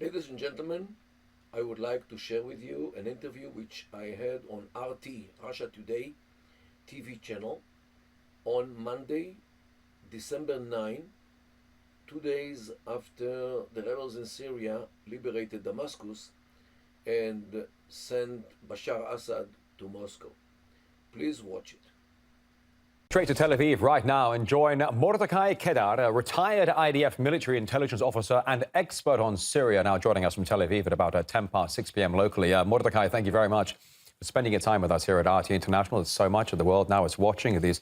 Ladies and gentlemen, I would like to share with you an interview which I had on RT, Russia Today TV channel, on Monday, December 9, 2 days after the rebels in Syria liberated Damascus and sent Bashar Assad to Moscow. Please watch it. Straight to Tel Aviv right now and join Mordechai Kedar, a retired IDF military intelligence officer and expert on Syria, now joining us from Tel Aviv at about 6 p.m. locally. Mordechai, thank you very much for spending your time with us here at RT International. There's so much of the world now is watching these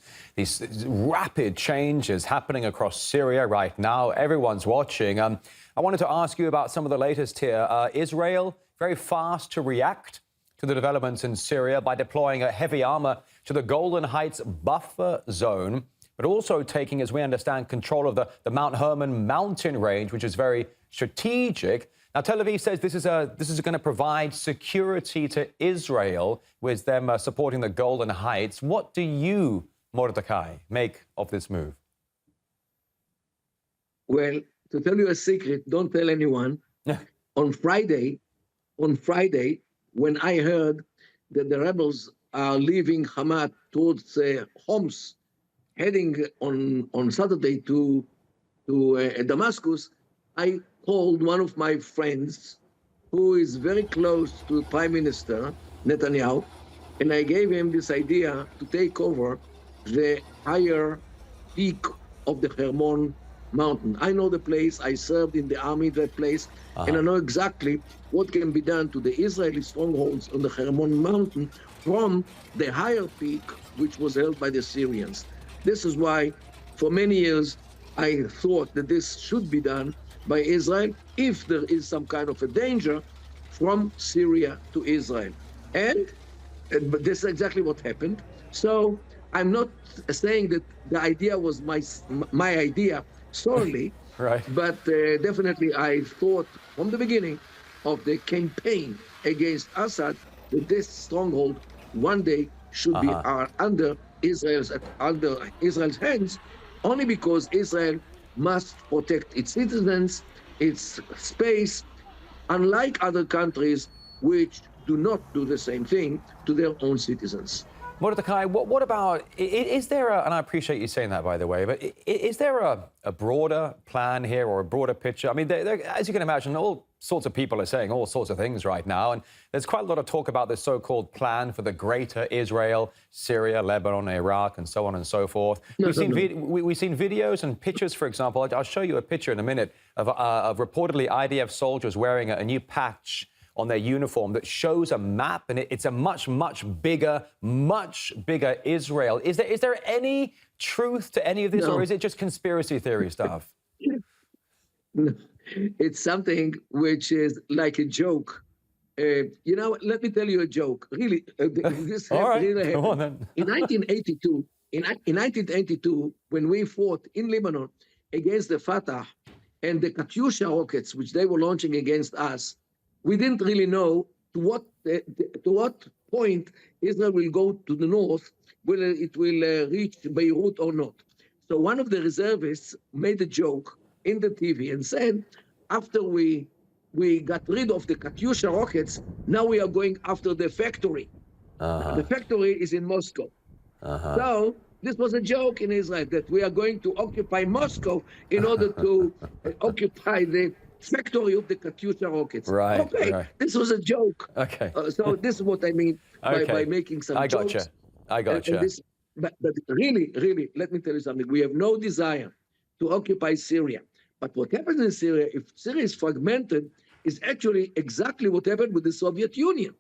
rapid changes happening across Syria right now. Everyone's watching. I wanted to ask you about some of the latest here. Israel, very fast to react to the developments in Syria by deploying a heavy armor to the Golan Heights buffer zone, but also taking, as we understand, control of the Mount Hermon mountain range, which is very strategic. Now, Tel Aviv says this is going to provide security to Israel with them supporting the Golan Heights. What do you, Mordechai, make of this move? Well, to tell you a secret, don't tell anyone. On Friday, when I heard that the rebels are leaving Hamat towards Homs, heading on Saturday to Damascus, I called one of my friends who is very close to Prime Minister Netanyahu, and I gave him this idea to take over the higher peak of the Hermon mountain. I know the place. I served in the army that place, and I know exactly what can be done to the Israeli strongholds on the Hermon mountain from the higher peak, which was held by the Syrians. This is why, for many years, I thought that this should be done by Israel if there is some kind of a danger from Syria to Israel. But this is exactly what happened. So I'm not saying that the idea was my idea solely, right. But definitely I thought from the beginning of the campaign against Assad that this stronghold one day should be under Israel's hands, only because Israel must protect its citizens, its space, unlike other countries which do not do the same thing to their own citizens. Mordechai, what about, is there and I appreciate you saying that, by the way, but is there a broader plan here or a broader picture? I mean, as you can imagine, all sorts of people are saying all sorts of things right now, and there's quite a lot of talk about this so-called plan for the greater Israel, Syria, Lebanon, Iraq, and so on and so forth. We've seen videos and pictures, for example. I'll show you a picture in a minute of reportedly IDF soldiers wearing a new patch on their uniform that shows a map, and it's a much bigger Israel. Is there any truth to any of this, or is it just conspiracy theory stuff? No. It's something which is like a joke. You know, let me tell you a joke. Really, this really happened. Go on, then. In 1982, when we fought in Lebanon against the Fatah and the Katyusha rockets, which they were launching against us, we didn't really know to what point Israel will go to the north, whether it will reach Beirut or not. So one of the reservists made a joke in the TV and said, after we got rid of the Katyusha rockets, now we are going after the factory. The factory is in Moscow. So this was a joke in Israel that we are going to occupy Moscow in order to occupy the factory of the Katyusha rockets. Right. Okay, right. This was a joke. Okay. So this is what I mean by making some jokes. I gotcha. But really, let me tell you something. We have no desire to occupy Syria. But what happens in Syria, if Syria is fragmented, is actually exactly what happened with the Soviet Union,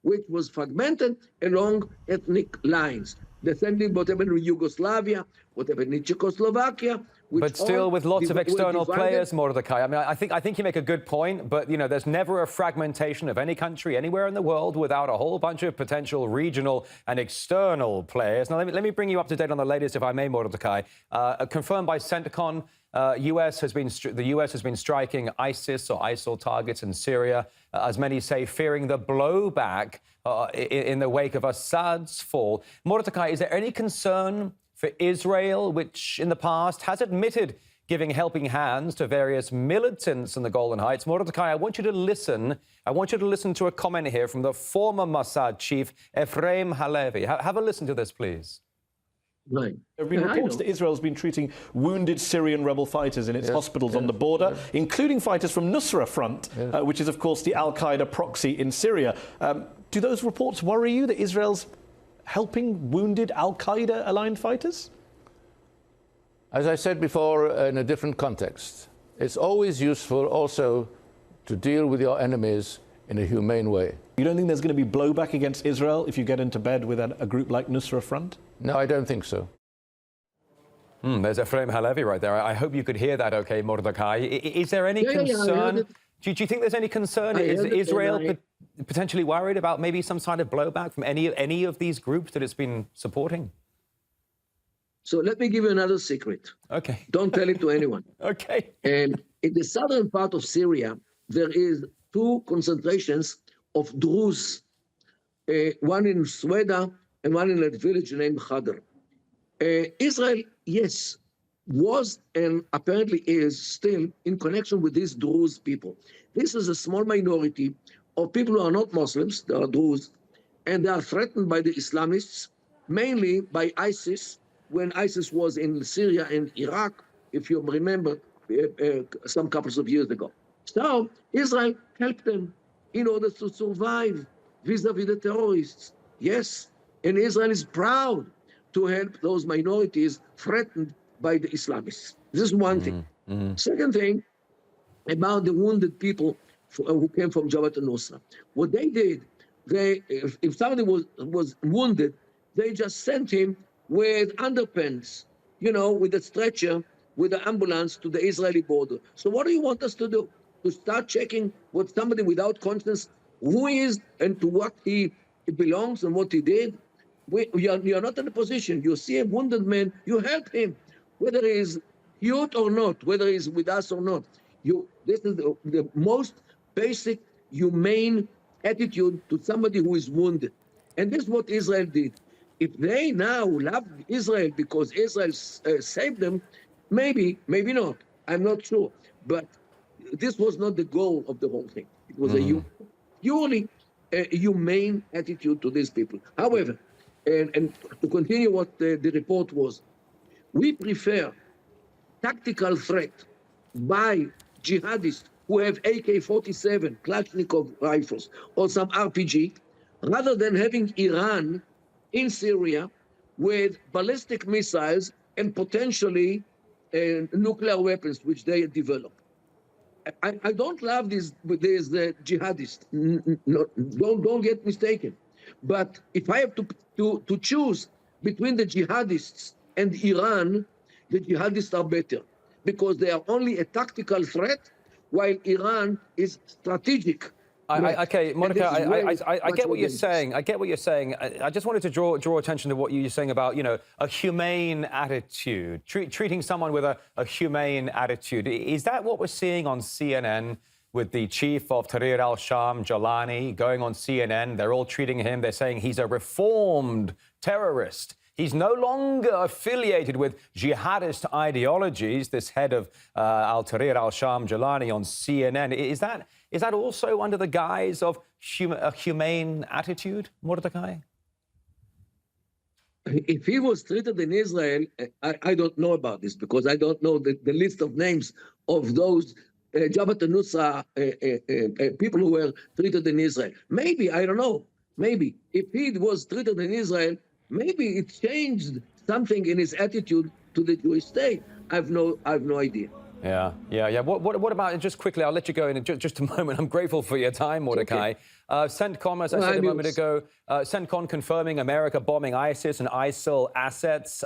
which was fragmented along ethnic lines. The same thing what happened in Yugoslavia, what happened in Czechoslovakia. But still with lots of external players, Mordechai. I mean, I think you make a good point, but, you know, there's never a fragmentation of any country anywhere in the world without a whole bunch of potential regional and external players. Now, let me bring you up to date on the latest, if I may, Mordechai. Confirmed by CENTCOM, the US has been striking ISIS or ISIL targets in Syria, as many say, fearing the blowback in the wake of Assad's fall. Mordechai, is there any concern for Israel, which in the past has admitted giving helping hands to various militants in the Golan Heights. Mordechai, I want you to listen. I want you to listen to a comment here from the former Mossad chief, Ephraim Halevi. Have a listen to this, please. Right. There have been reports that Israel's been treating wounded Syrian rebel fighters in its hospitals on the border, including fighters from Nusra Front, which is, of course, the al-Qaeda proxy in Syria. Do those reports worry you that Israel's helping wounded al-Qaeda-aligned fighters? As I said before, in a different context, it's always useful also to deal with your enemies in a humane way. You don't think there's going to be blowback against Israel if you get into bed with a group like Nusra Front? No, I don't think so. There's Ephraim Halevi right there. I hope you could hear that okay, Mordechai. Is there any concern? Do you think there's any concern? Is Israel potentially worried about maybe some sort of blowback from any of these groups that it's been supporting? So let me give you another secret. Okay. Don't tell it to anyone. Okay. In the southern part of Syria, there is 2 concentrations of Druze, one in Sweda and one in a village named Khadr. Israel, yes, was and apparently is still in connection with these Druze people. This is a small minority of people who are not Muslims, they are Druze, and they are threatened by the Islamists, mainly by ISIS, when ISIS was in Syria and Iraq, if you remember, some couple of years ago. So Israel helped them in order to survive vis-a-vis the terrorists. Yes, and Israel is proud to help those minorities threatened by the Islamists. This is one thing. Second thing, about the wounded people who came from Jabhat al-Nusra. What they did, if somebody was wounded, they just sent him with underpants, with a stretcher, with an ambulance to the Israeli border. So what do you want us to do? To start checking what somebody without conscience, who he is and to what he belongs and what he did? You are not in a position. You see a wounded man, you help him, whether he is cute or not, whether he's with us or not. This is the most basic humane attitude to somebody who is wounded. And this is what Israel did. If they now love Israel because Israel saved them, maybe not. I'm not sure. But this was not the goal of the whole thing. It was a purely humane attitude to these people. However, and to continue what the report was, we prefer tactical threat by jihadists who have AK-47, Kalashnikov rifles, or some RPG, rather than having Iran in Syria with ballistic missiles and potentially nuclear weapons, which they develop. I don't love these jihadists. Don't get mistaken. But if I have to choose between the jihadists and Iran, the jihadists are better because they are only a tactical threat, while Iran is strategic. Okay, Mordechai, I get what you're saying. I get what you're saying. I just wanted to draw attention to what you're saying about, a humane attitude, treating someone with a humane attitude. Is that what we're seeing on CNN with the chief of Tahrir al-Sham, Jalani, going on CNN? They're all treating him. They're saying he's a reformed terrorist. He's no longer affiliated with jihadist ideologies, this head of al-Tahrir al-Sham, Jalani, on CNN. Is that also under the guise of a humane attitude, Mordechai? If he was treated in Israel, I don't know about this because I don't know the list of names of those Jabhat al-Nusra people who were treated in Israel. Maybe, I don't know, maybe. If he was treated in Israel, maybe it changed something in his attitude to the Jewish state. I have no idea. Yeah. What about, just quickly, I'll let you go in just a moment. I'm grateful for your time, Mordechai. CENTCOM, as I said a moment ago, CENTCOM confirming America bombing ISIS and ISIL assets.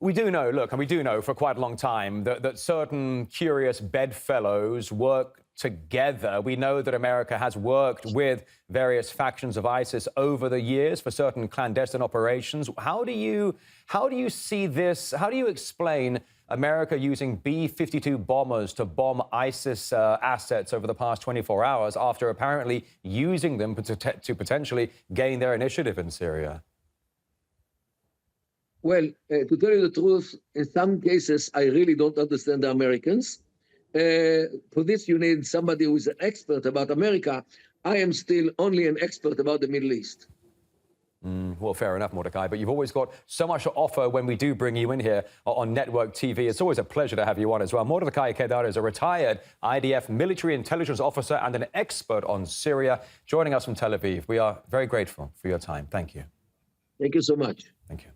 We do know, and we do know for quite a long time that certain curious bedfellows work together. We know that America has worked with various factions of ISIS over the years for certain clandestine operations. How do you see this? How do you explain America using B-52 bombers to bomb ISIS assets over the past 24 hours after apparently using them to potentially gain their initiative in Syria? Well, to tell you the truth, in some cases, I really don't understand the Americans. For this, you need somebody who is an expert about America. I am still only an expert about the Middle East. Well, fair enough, Mordechai, but you've always got so much to offer when we do bring you in here on network TV. It's always a pleasure to have you on as well. Mordechai Kedar is a retired IDF military intelligence officer and an expert on Syria, joining us from Tel Aviv. We are very grateful for your time. Thank you. Thank you so much. Thank you.